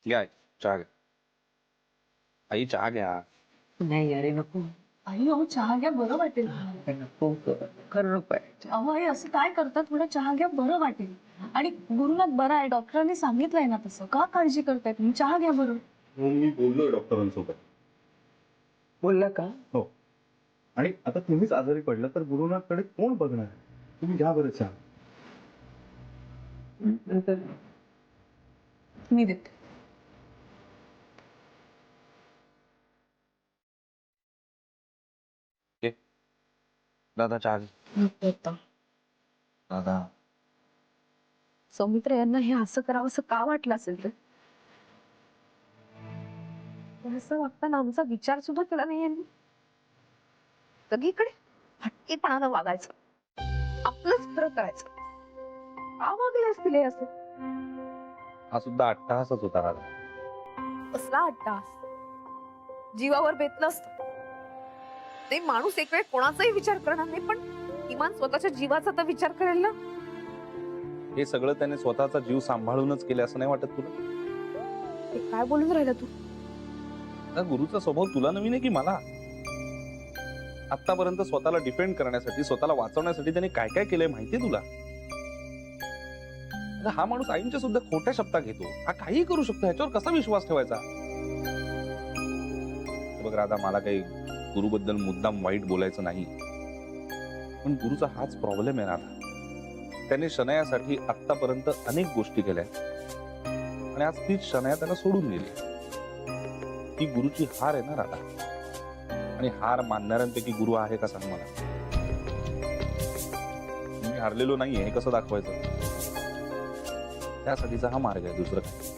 घ्या चहा घ्या. आई चहा घ्या. नाही अरे नको. आई अहो चहा घ्या बरं वाटेल. नको खरं पाहिजे. अहो आई असं काय करता, थोडा चहा घ्या बरं वाटेल. आणि गुरुनाथ बरा आहे, डॉक्टरांनी सांगितलंय ना तसं. का काळजी करताय तुम्ही? चहा घ्या बरं. मी बोललोय डॉक्टरांसोबत. बोलला का? हो. आणि आता तुम्हीच आजारी पडला तर गुरुनाथकडे कोण बघणार? तुम्ही घ्या बरं चहा. मी देते. दादा चहा घे. दादा सौमित्र यांना हे असं करावं असं का वाटलं असेल तर? असं वागताना आमचा विचार सुद्धा केला नाही यांनी. सगळीकडे हट्टीपणानं वागायचं, आपलंच खरं करायचं. का वागले असतील हे असं? हा सुद्धा अट्टहासच होता दादा. कसला अट्टास? जीवावर बेतलं असतं ते माणूस. एक वेळ कोणाचाही विचार करणार नाही, पण किमान स्वतःच्या जीवाचा तर विचार करेल ना. हे सगळं त्याने स्वतःचा जीव सांभाळूनच केले असं नाही वाटत तुला? हे काय बोलून राहिला तू? आता गुरुचा स्वभाव तुला नवीन आहे की मला? आतापर्यंत स्वतःला डिफेंड करण्यासाठी, स्वतःला वाचवण्यासाठी त्याने काय काय केलंय माहितीये तुला? हा माणूस आईंच्या सुद्धा खोट्या शब्दात घेतो. हा काही करू शकतो, ह्याच्यावर कसा विश्वास ठेवायचा? बघ राधा, मला काही गुरुबद्दल मुद्दाम वाईट बोलायचं नाही, पण गुरुचा हाच प्रॉब्लेम आहे राधा. त्याने शनयासाठी आतापर्यंत अनेक गोष्टी केल्या आणि आज तीच शनया त्याला सोडून गेली. ही गुरुची हार आहे ना राधा. आणि हार मानणाऱ्यांपैकी गुरु आहे का सांग मला? मी हारलेलो नाहीये हे कसं दाखवायचं? त्यासाठीचा हा मार्ग आहे, दुसरं काय.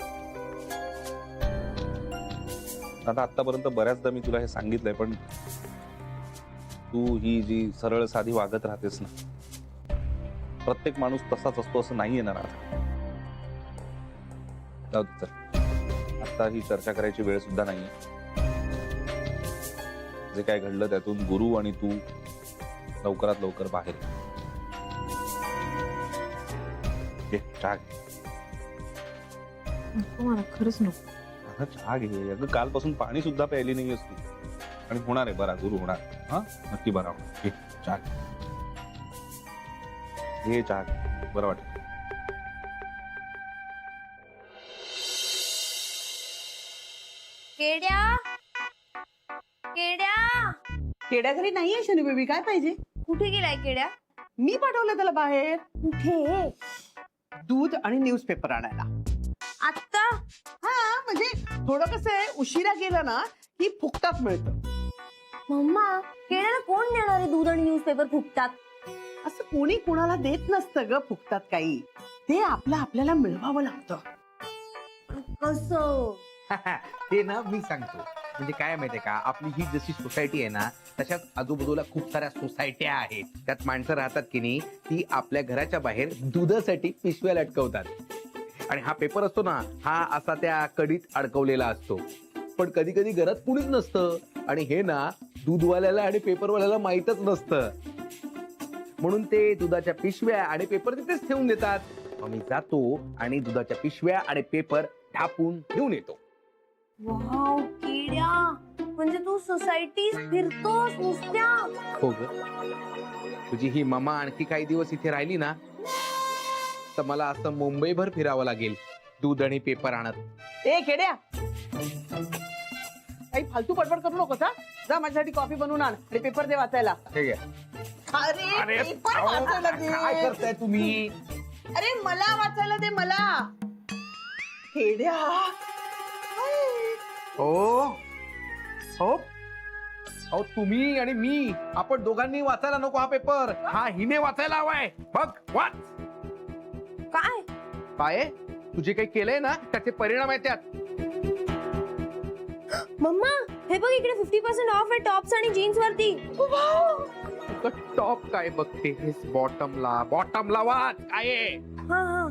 आता आतापर्यंत बऱ्याचदा मी तुला हे सांगितलंय, पण तू ही जी सरळ साधी वागत राहतेस ना, प्रत्येक माणूस तसाच असतो असं नाहीये ना राधा. जाऊ दे चल, आता ही चर्चा करायची वेळ सुद्धा नाहीये. जे काय घडलं त्यातून गुरु आणि तू लवकरात लवकर बाहेर घे. चहा घे. नको मला, खरंच नको. अगं चहा घे. अगं कालपासून पाणी सुद्धा प्यायली नाहीयेस तू. आणि होणार आहे बरा, गुरु होणार. हा नक्की बरा होणार. घे चहा घे. घे चहा घे, बरं वाटेल. केड्या केड्या केड्या घरी नाहीये शनी बेबी, काय पाहिजे? कुठे गेलाय केड्या? मी पाठवलं त्याला बाहेर कुठे? दूध आणि न्यूजपेपर आणायला. आत्ता? हा म्हणजे थोडं कसं आहे, उशिरा गेलं ना की फुकटात मिळतं. मम्मा, केड्याला कोण देणार आहे दूध आणि न्यूजपेपर फुकटात? असं कोणी कोणाला देत नसतं ग फुकटात काही. ते आपलं आपल्याला मिळवावं लागतं. कसं? ते ना मी सांगतो. म्हणजे काय माहितीये का, आपली ही जशी सोसायटी आहे ना, तशाच आजूबाजूला खूप साऱ्या सोसायट्या आहेत. त्यात माणसं राहतात की नाही, ती आपल्या घराच्या बाहेर दुधासाठी पिशव्या लटकवतात. आणि हा पेपर असतो ना, हा असा त्या कडीत अडकवलेला असतो. पण कधी कधी घरात कुणीच नसतं, आणि हे ना दूधवाल्याला आणि पेपरवाल्याला माहीतच नसतं. म्हणून ते दुधाच्या पिशव्या आणि पेपर तिथेच ठेवून देतात. मग मी जातो आणि दुधाच्या पिशव्या आणि पेपर ढापून घेऊन येतो. वाव केड्या, म्हणजे तू सोसायटी फिरतोस नुसत्या? हो ग, तुझी ही मामा आणखी काही दिवस इथे राहिली ना, तर मला असं मुंबईभर फिरावं लागेल दूध आणि पेपर आणत. ए केड्या, काही फालतू बडबड करू नकोस हा. जा माझ्यासाठी कॉफी बनवून आण आणि पेपर दे वाचायला. ठीक आहे. अरे पेपर वाचायला दे. काय करताय तुम्ही? अरे मला वाचायला दे मला. केड्या हो हो अहो, तुम्ही आणि मी, आपण दोघांनी वाचायला नको हा पेपर. हा हिने वाचायला हवाय. बघ वाच. काय? काय तुझे काही केलंय ना, त्याचे परिणाम आहेत त्यात. मम्मा, हे बघ इकडे 50% ऑफ आहे टॉप्स आणि जीन्स वरती. टॉप काय बघतेस? बॉटमला वाच काय आहे. हा हा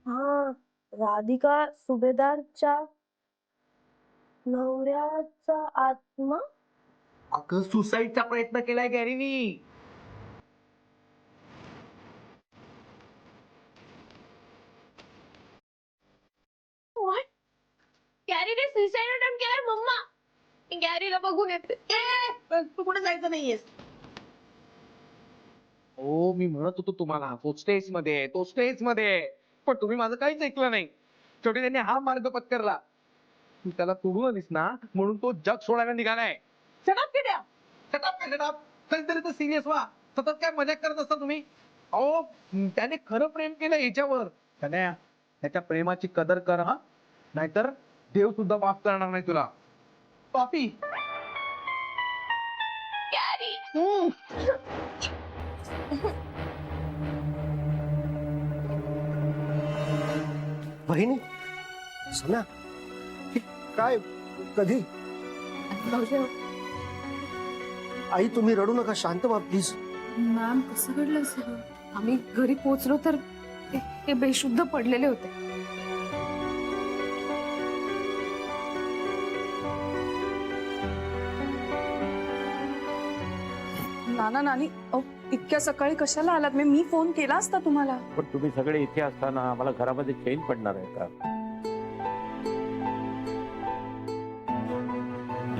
हा, राधिका सुभेदारच्या नवऱ्याचा आत्मा. अगं सुसाईडचा प्रयत्न केलाय गॅरीनी. गॅरीला बघून येते. तू कुठे जायचं नाहीयेस. हो मी म्हणत होतो तुम्हाला तो स्टेज मध्ये पण तुम्ही माझं काहीच ऐकलं नाही. शेवटी त्यांनी हा मार्ग पत्करला. तू त्याला सोडून आलीस ना म्हणून तो जग सोडायला निघालाय. शटाप किड्या. कधीतरी तर सिरियस व्हा. सतत काय मजाक करत असता तुम्ही. अहो त्याने खरं प्रेम केलं याच्यावर. त्याच्या प्रेमाची कदर कर हा, नाहीतर देव सुद्धा माफ करणार नाही तुला. पापी. बहिणी सम्या हे काय कधी भाऊजी, आई तुम्ही रडू नका शांत व्हा प्लीज. मॅम कसं घडलं सगळं? आम्ही घरी पोहोचलो तर ते बेशुद्ध पडलेले होते. नाना नानी इतक्या सकाळी कशाला आलात? मी फोन केला असता तुम्हाला. पण तुम्ही सगळे इथे असताना आम्हाला घरामध्ये चैन पडणार आहे का?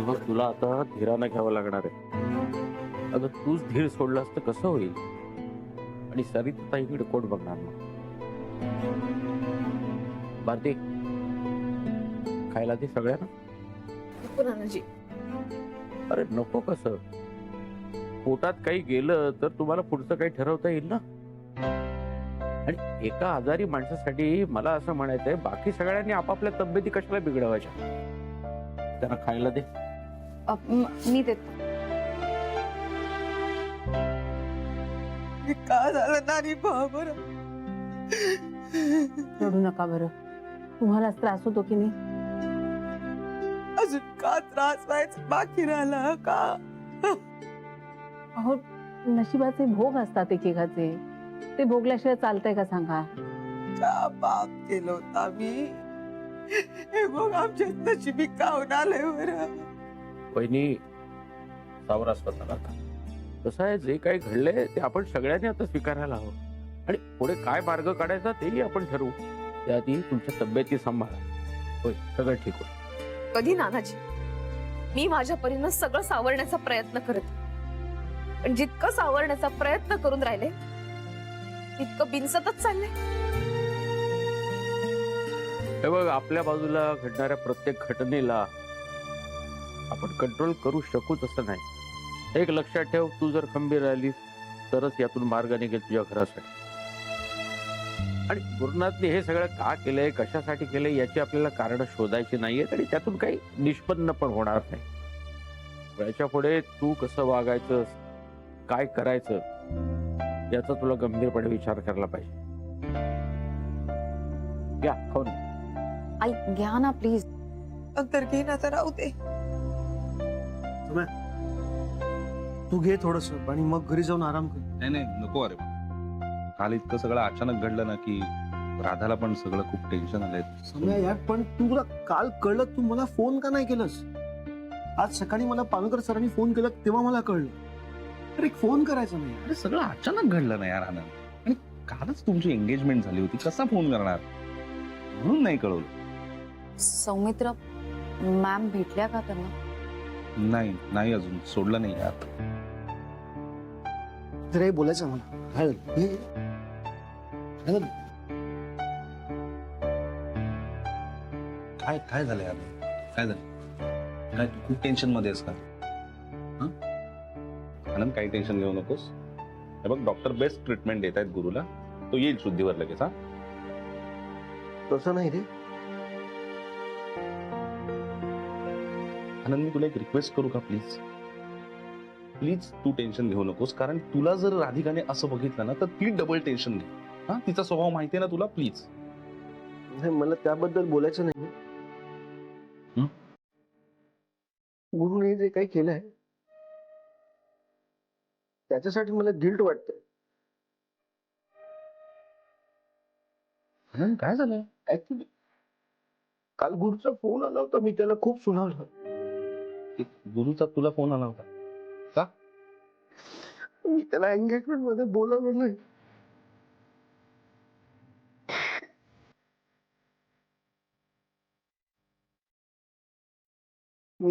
बघ तुला आता धीरानं घ्यावं लागणार आहे. अगं तूच धीर सोडलास तर कसं होईल? आणि सरिता इकडे कोण बघणार मग? भारती खायला दे सगळ्यांना. नको नानाजी. अरे नको कसं? पोटात काही गेलं तर तुम्हाला पुढचं काही ठरवता येईल ना. आणि एका आजारी माणसासाठी मला असं म्हणायचंय बाकी सगळ्यांनी आपापल्या तब्येती कशाला बिघडवायच्या? त्यांना खायला दे. मी देते. काय झालं नानी? बरं रडू नका बरं. तुम्हालाच त्रास होतो की नाही? अजून का त्रास व्हायचा बाकी राहिला का? अहो नशिबाचे भोग असतात एकेकाचे. ते भोगल्याशिवाय चालतंय का सांगा? का पाप केलं होतं आम्ही? हे बघ आमच्या नशिबी काऊन आलंय बरं. वहिनी सावरा स्वतःला. कसं आहे जे काही घडलंय ते आपण सगळ्यांनी आता स्वीकारायला हवं. आणि पुढे काय मार्ग काढायचा तेही आपण ठरवू. त्याआधी तुमच्या तब्येती सांभाळा. होय सगळं ठीक होईल. कधी नानाजी, मी माझ्या परीनं सगळं सावरण्याचा प्रयत्न करते. पण जितकं सावरण्याचा प्रयत्न करून राहिले तितकं बिनसतच चाललंय. हे बघ आपल्या बाजूला घडणाऱ्या प्रत्येक घटनेला आपण कंट्रोल करू शकूच असं नाही. एक लक्षात ठेव, तू जर खंबीर राहिलीस तरच यातून मार्ग निघेल तुझ्या घरासाठी. आणि गुरुनाथने हे सगळं का केलंय, कशासाठी केलंय याची आपल्याला कारण शोधायची नाहीयेत आणि त्यातून काही निष्पन्न पण होणार नाही. याच्या पुढे तू कसं वागायचं, काय करायचं याचा तुला गंभीरपणे विचार करायला पाहिजे. घ्या खाऊन. आई घ्या ना प्लीज. नंतर घे ना तर राहू दे. तू घे थोडस आणि मग घरी जाऊन आराम कर. नाही नाही नको. अरे काल इतकं सगळं अचानक घडलं ना की राधाला पण सगळं खूप टेन्शन आलंय. सम्या यार पण तुला काल कळलं तू मला फोन का नाही केलंस? आज सकाळी मला पालकर सरांनी फोन केला तेव्हा मला कळलं. अरे एक फोन करायचा नाही. अरे सगळं अचानक घडलं ना यार आनंद. आणि कालच तुमची एंगेजमेंट झाली होती, कसा फोन करणार? म्हणून नाही कळवलं. सौमित्र मॅम भेटल्या का त्यांना? नाही नाही अजून सोडलं नाही यार. जरा हे बोलायचं मला. काय काय झालं यार? काय झालं? काय तू खूप टेन्शन मध्ये आहेस का? आनंद काही टेन्शन घेऊ नकोस. हे बघ डॉक्टर बेस्ट ट्रीटमेंट देत आहेत गुरुला. तो येईल शुद्धीवर लगेच. हा तसं नाही रे. आनंद मी तुला एक रिक्वेस्ट करू का प्लीज? प्लीज तू टेन्शन घेऊ नकोस. कारण तुला जर राधिकाने असं बघितलं ना तर ती डबल टेन्शन घे. हा तिचा स्वभाव माहिती आहे ना तुला. प्लीज. नाही मला त्याबद्दल बोलायचं नाही. गुरुने जे काही केलंय त्याच्यासाठी मला गिल्ट वाटतंय. आनंद काय झालं? ऍक्च्युली काल गुरुचा फोन आला होता. मी त्याला खूप सुनावलं. गुरुचा तुला फोन आला होता का? मी त्याला एंगेजमेंट मध्ये बोलावलं नाही.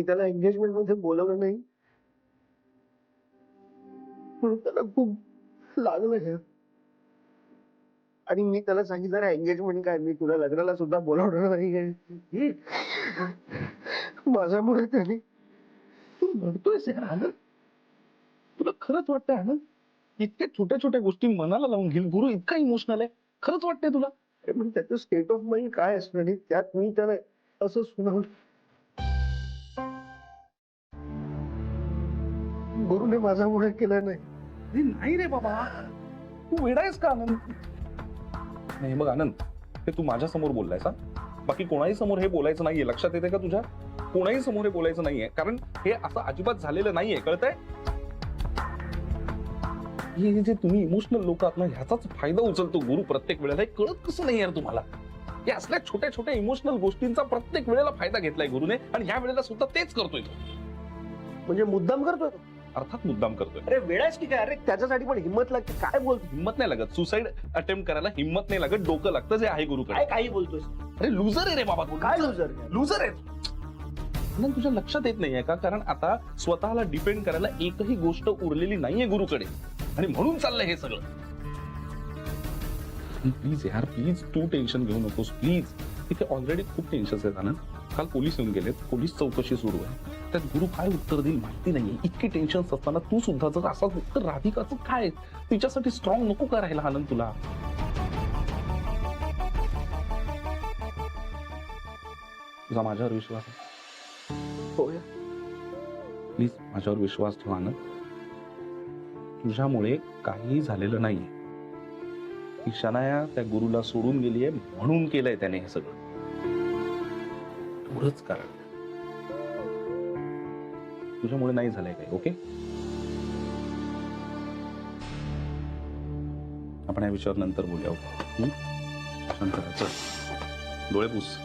मी त्याला एंगेजमेंट मध्ये बोलवलं नाही म्हणून त्याला खूप लागलं हे. आणि मी त्याला सांगितलं एंगेजमेंट काय, मी तुला लग्नाला सुद्धा बोलवणार नाही. माझ्यामुळे त्याने तू म्हणतोयस यार आनंद, तुला खरंच वाटतंय आनंद इतक्या छोट्या छोट्या गोष्टी मनाला लावून घेईल गुरु इतका इमोशनल आहे, खरंच वाटतंय तुला? म्हणजे त्याचं स्टेट ऑफ माइंड काय असणार आणि त्यात मी त्याला असं सुनावलं. गुरुने माझ्यामुळे केलं नाही. नाही रे बाबा, तू वेडायस का आनंद? नाही बघ आनंद, हे तू माझ्या समोर बोललायस हा, बाकी कोणाही समोर हे बोलायचं नाहीये, लक्षात येते का तुझ्या? कोणाही समोर हे बोलायचं नाहीये, कारण हे असं अजिबात झालेलं नाहीये, कळतंय? हे जे तुम्ही इमोशनल लोक आहात ना, ह्याचाच फायदा उचलतो गुरु प्रत्येक वेळेला. हे कळत कसं नाही यार तुम्हाला? या असल्या छोट्या छोट्या इमोशनल गोष्टींचा प्रत्येक वेळेला फायदा घेतलाय गुरुने, आणि ह्या वेळेला सुद्धा तेच करतोय तो. म्हणजे मुद्दाम करतोय तो? अर्थात मुद्दाम करतोय. अरे वेळाच की काय, अरे त्याच्यासाठी पण हिंमत लागते. काय बोलतो? हिंमत नाही लागत, सुसाईड अटेम्प्ट करायला हिंमत नाही लागत, डोकं लागतं जे आहे गुरुकडे. काय काही बोलतोय? अरे लुझर आहे रे बाबा तू. काय लुजर? लुझर आहे. म्हणून तुझ्या लक्षात येत नाहीये का? कारण आता स्वतःला डिपेंड करायला एकही गोष्ट उरलेली नाहीये गुरुकडे, आणि म्हणून चाललंय हे सगळं. प्लीज यार, प्लीज तू टेन्शन घेऊ नकोस प्लीज. इथे ऑलरेडी खूप टेन्शन आहेत आनंद. काल पोलीस येऊन गेलेत, पोलीस चौकशी सुरू आहे, त्यात गुरु काय उत्तर देईल माहिती नाहीये. इतके टेन्शन असताना तू सुद्धा जर असाच उत्तर, राधिकाचं काय, तिच्यासाठी स्ट्रॉंग नको का राहिला आनंद तुला? तुझा माझ्यावर विश्वास आहे? होय. प्लीज माझ्यावर विश्वास ठेवा ना. तुझ्यामुळे काही झालेलं नाहीये. ती शनाया त्या गुरुला सोडून गेलीये म्हणून केलंय त्याने हे सगळं. एवढंच कारण. तुझ्यामुळे नाही झालंय काही. ओके, आपण या विषयावर नंतर बोलूया. शांत राहा, चल डोळे पुस.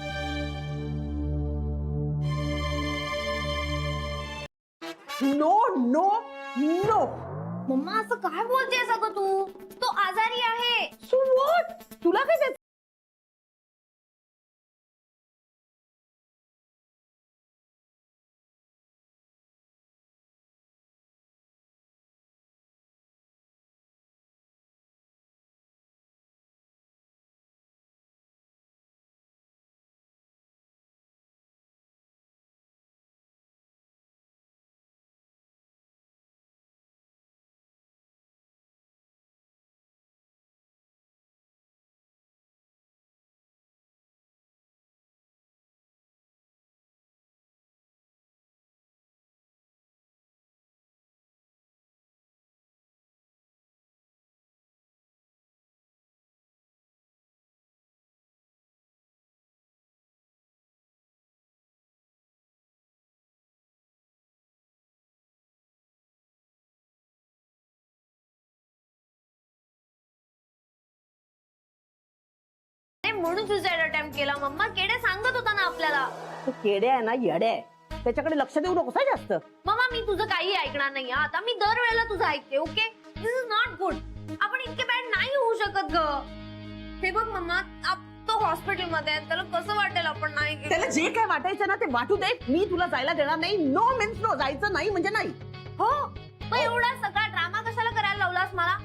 No no no. मम्मा असं काय बोलतेस अगं तू? तो आजारी आहे. So what? तुला काय त्याचं? म्हणून सुसाईड अटेम्प्ट केला. मम्मा केडे सांगत होता ना आपल्याला. तो केडे आहे ना, येडे आहे. त्याच्याकडे लक्ष देऊ नकोस हा जास्त. मम्मा मी तुझं काही ऐकणार नाही. आता मी दरवेळेला तुझं ऐकते. Okay, this is not good. आपण इतके बॅड नाही होऊ शकत ग. हे बघ मम्मा, तो हॉस्पिटल मध्ये आहे, त्याला कसं वाटेल आपण नाही गेलो? त्याला जे काय वाटायचं ना ते वाटू दे. मी तुला जायला देणार नाही. No means no. जायचं नाही म्हणजे नाही. हो, मग एवढा सगळा ड्रामा कशाला करायला लावलास मला?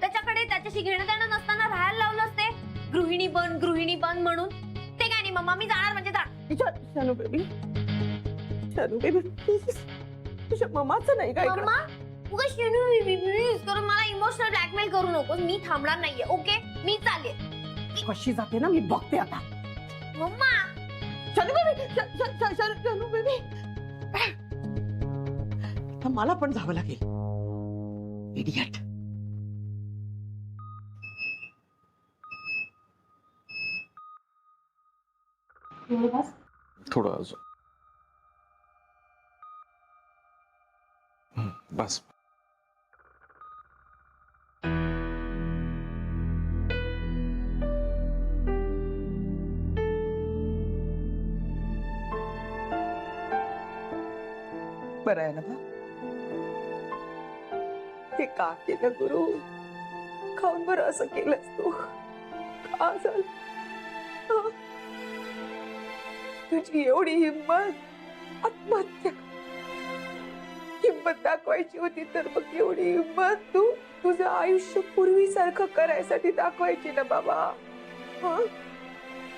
त्याच्याकडे त्याच्याशी घेणं देणं नसताना राहायला लावलंस ते. गृहिणी बन म्हणून. ते काय नाही मम्मा, मी जाणार म्हणजे जाणार. Shanu baby, Shanu baby please, तुझ्या मम्माचं नाही काय? मम्मा उगा शेनू बेबी प्लीज करून मला इमोशनल ब्लॅकमेल करू नकोस. मी थांबणार नाहीये. ओके, मी चालेल. कशी जाते ना मी बघते आता. Mamma Shanu baby, Shanu baby, आता मला पण जावं लागेल. इडियट. थोडं अजून. बस. बरं आहे ना बा? हे का केलं गुरु? खाऊन बरं असं केलंस तू? का झालं? तुझी एवढी हिंमत आत्महत्या हिंमत दाखवायची होती तर मग एवढी हिंमत तू तुझं आयुष्य पूर्वीसारखं करायसाठी दाखवायची ना बाबा. हं?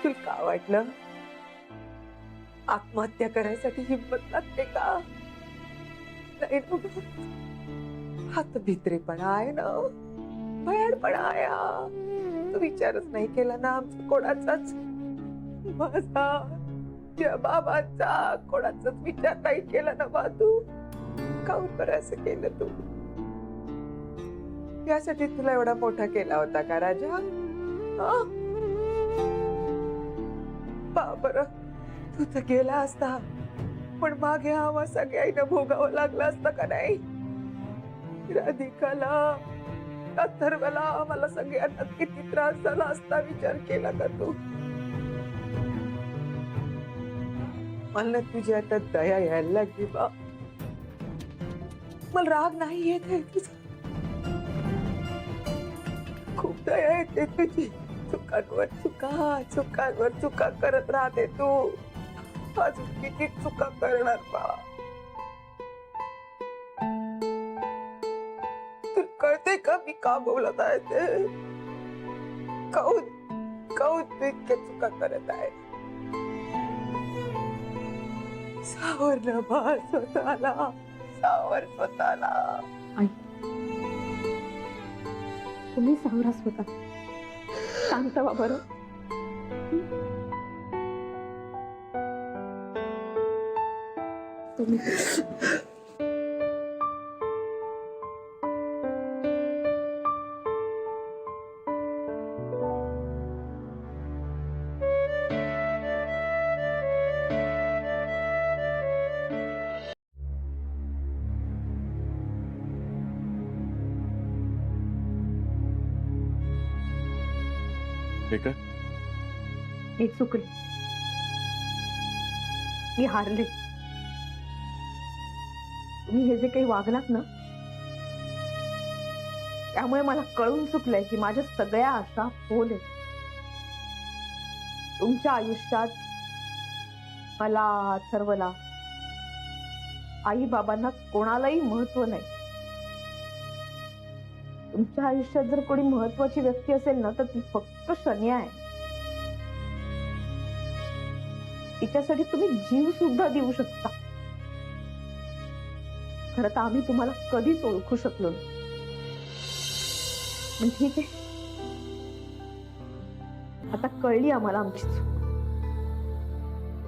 तुला का वाटलं आत्महत्या करायसाठी हिंमत लागते का? नाही ना बाबा. हा तर भित्रेपणा आहे ना, भयाडपणा आहे हा. तू विचारच नाही केला ना आमचा कोणाचाच, माझा त्या बाबाचा कोणाचाच विचार नाही केला ना बा तू. काऊन बरं असं केलं तू? यासाठी तुला एवढा मोठा केला होता का राजा? बरं तू तर गेला असता पण मागे हवा सगळ्यांना भोगावं लागला असता का नाही? राधिकाला, अथर्वला, मला सगळ्यांना किती त्रास झाला असता विचार केला का तू? मला तुझी आता दया यायला लागली बा. मला राग नाही येत आहे तुझा, खूप दया येते तुझी. चुकांवर चुका करत राहते तू. अजून किती चुका करणार बा? तुला कळते का मी का बोलत आहे ते? काऊन तू इतक्या चुका करत आहे? सावर ना बा स्वतःला, सावर स्वतःला. तुम्ही सावरा स्वतः, शांत व्हा बरं. तुम्ही रेखा, मी चुकले, मी हारले. तुम्ही हे जे काही वागलात ना, त्यामुळे मला कळून चुकलंय की माझ्या सगळ्या आशा फोल आहेत. तुमच्या आयुष्यात मला, अथर्वला, आई बाबांना कोणालाही महत्व नाही. तुमच्या आयुष्यात जर कोणी महत्वाची व्यक्ती असेल ना तर ती फक्त शन्या आहे. तिच्यासाठी तुम्ही जीव सुद्धा देऊ शकता. खरं तर आम्ही तुम्हाला कधीच ओळखू शकलो नाही. पण ठीक आहे, आता कळली आम्हाला आमची चूक.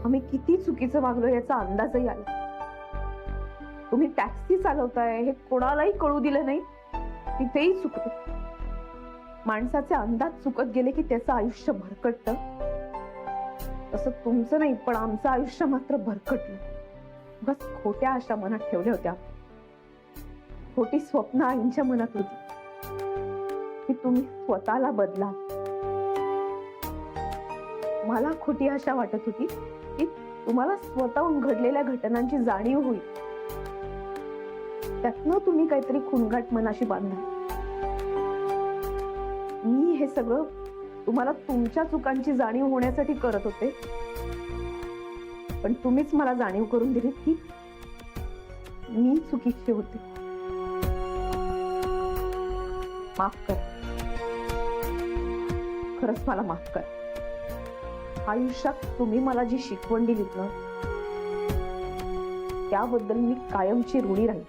आम्ही किती चुकीचं वागलो याचा अंदाजही आला. तुम्ही टॅक्सी चालवताय हे कोणालाही कळू दिलं नाही, तिथेही चुकतो. माणसाचे अंदाज चुकत गेले की त्याचं आयुष्य भरकटतं. तसं तुमचं नाही पण आमचं आयुष्य मात्र भरकटलं. बस खोट्या आशा मनात ठेवल्या होत्या, खोटी स्वप्न आईंच्या मनात होती की तुम्ही स्वतःला बदला. मला खोटी आशा वाटत होती की तुम्हाला स्वतःहून घडलेल्या घटनांची जाणीव होईल, त्यातनं तुम्ही काहीतरी खुणगाट मनाशी बांधा. मी हे सगळं तुम्हाला तुमच्या चुकांची जाणीव होण्यासाठी करत होते, पण तुम्हीच मला जाणीव करून दिली की मी चुकीची होते. माफ कर, खरंच मला माफ कर. आयुष्यात तुम्ही मला जी शिकवण दिलीत ना, त्याबद्दल मी कायमची ऋणी राहील.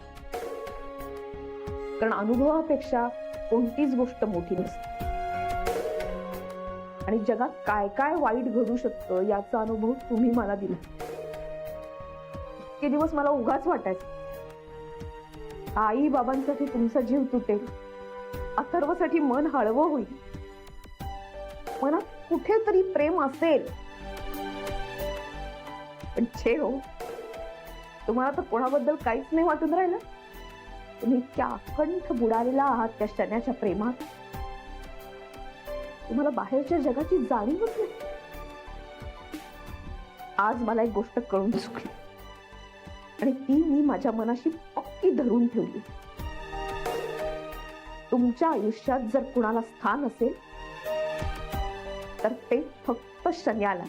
कारण अनुभवापेक्षा कोणतीच गोष्ट मोठी नसते आणि जगात काय काय वाईट घडू शकतं याचा अनुभव तुम्ही मला दिला. इतके दिवस मला उगाच वाटायचं आई बाबांसाठी तुमचा जीव तुटेल, अथर्वसाठी मन हळवं होईल, मनात कुठेतरी प्रेम असेल. पण छे हो, तुम्हाला तर कोणाबद्दल काहीच नाही वाटून राहिलं. तुम्ही इतक्या अखंड बुडालेला आहात त्या शन्याच्या प्रेमात, तुम्हाला बाहेरच्या जगाची जाणीवच नाही. आज मला एक गोष्ट कळून चुकली आणि ती मी माझ्या मनाशी पक्की धरून ठेवली. तुमच्या आयुष्यात जर कुणाला स्थान असेल तर ते फक्त शन्याला.